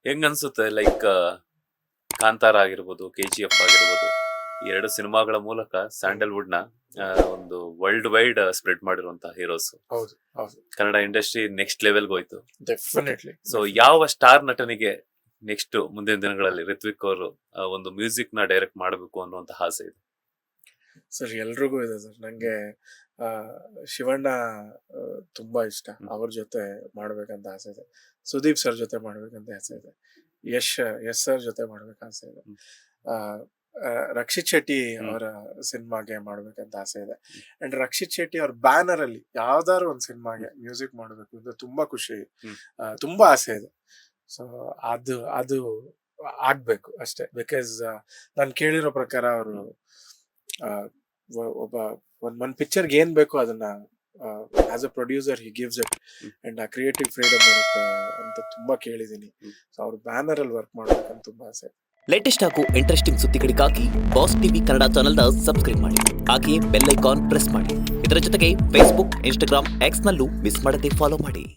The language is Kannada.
ಹೆಂಗ್ ಅನ್ಸುತ್ತೆ ಲೈಕ್ ಕಾಂತಾರ ಆಗಿರ್ಬೋದು, KGF ಆಗಿರ್ಬೋದು, ಈ ಎರಡು ಸಿನಿಮಾಗಳ ಮೂಲಕ ಸ್ಯಾಂಡಲ್ವುಡ್ ನ ಒಂದು ವರ್ಲ್ಡ್ ವೈಡ್ ಸ್ಪ್ರೆಡ್ ಮಾಡಿರುವಂತಹ ಹೀರೋಸ್. ಹೌದು ಹೌದು ಕನ್ನಡ ಇಂಡಸ್ಟ್ರಿ ನೆಕ್ಸ್ಟ್ ಲೆವೆಲ್ಗೆ ಹೋಯ್ತು. ಡೆಫಿನೆಟ್ಲಿ. ಸೊ ಯಾವ ಸ್ಟಾರ್ ನಟನಿಗೆ ನೆಕ್ಸ್ಟ್ ಮುಂದಿನ ದಿನಗಳಲ್ಲಿ ರಿತ್ವಿಕ್ ಅವರು ಒಂದು ಮ್ಯೂಸಿಕ್ ನ ಡೈರೆಕ್ಟ್ ಮಾಡಬೇಕು ಅನ್ನುವಂತ ಆಸೆ ಇದೆ? ಸರ್ ಎಲ್ರಿಗೂ ಇದೆ ಸರ್. ನಂಗೆ ಶಿವಣ್ಣ ತುಂಬಾ ಇಷ್ಟ. ಅವ್ರ ಜೊತೆ ಮಾಡ್ಬೇಕಂತ ಆಸೆ ಇದೆ. ಸುದೀಪ್ ಸರ್ ಜೊತೆ ಮಾಡ್ಬೇಕಂತ ಆಸೆ ಇದೆ. ಯಶ್ ಸರ್ ಜೊತೆ ಮಾಡ್ಬೇಕಂತ ಆಸೆ ಇದೆ. ರಕ್ಷಿತ್ ಶೆಟ್ಟಿ ಅವರ ಸಿನಿಮಾಗೆ ಮಾಡ್ಬೇಕಂತ ಆಸೆ ಇದೆ. ಅಂಡ್ ರಕ್ಷಿತ್ ಶೆಟ್ಟಿ ಅವ್ರ ಬ್ಯಾನರ್ ಅಲ್ಲಿ ಯಾವ್ದಾದ್ರು ಒಂದ್ ಸಿನಿಮಾಗೆ ಮ್ಯೂಸಿಕ್ ಮಾಡ್ಬೇಕು ಅಂತ ತುಂಬಾ ಖುಷಿ, ತುಂಬಾ ಆಸೆ ಇದೆ. ಸೊ ಅದು ಆಗ್ಬೇಕು ಅಷ್ಟೇ. ಬಿಕಾಸ್ ನಾನು ಕೇಳಿರೋ ಪ್ರಕಾರ ಅವರು ಒಬ್ಬ ಒಂದ್ ಪಿಕ್ಚರ್ಗೆ ಏನ್ ಬೇಕು ಅದನ್ನ as a producer he gives it and ಆ ಕ್ರಿಯೇಟಿವ್ ಫ್ರೀಡಮ್ ಇರುತ್ತೆ ಅಂತ ತುಂಬಾ ಕೇಳಿದೀನಿ. ಸೊ ಅವ್ರ ಬ್ಯಾನರ್ ಅಲ್ಲಿ ವರ್ಕ್ ಮಾಡ್ಬೇಕಂತ ತುಂಬಾ ಆಸೆ. ಲೇಟೆಸ್ಟ್ ಹಾಗೂ ಇಂಟ್ರೆಸ್ಟಿಂಗ್ ಸುದ್ದಿಗಳಿಗಾಗಿ ಬಾಸ್ ಟಿವಿ ಕನ್ನಡ ಚಾನೆಲ್ನ ಸಬ್ಸ್ಕ್ರೈಬ್ ಮಾಡಿ. ಹಾಗೆಯೇ ಬೆಲ್ ಐಕಾನ್ ಪ್ರೆಸ್ ಮಾಡಿ. ಇದರ ಜೊತೆಗೆ ಫೇಸ್ಬುಕ್, ಇನ್ಸ್ಟಾಗ್ರಾಮ್, ಎಕ್ಸ್ ನಲ್ಲೂ ಮಿಸ್ ಮಾಡದೆ ಫಾಲೋ ಮಾಡಿ.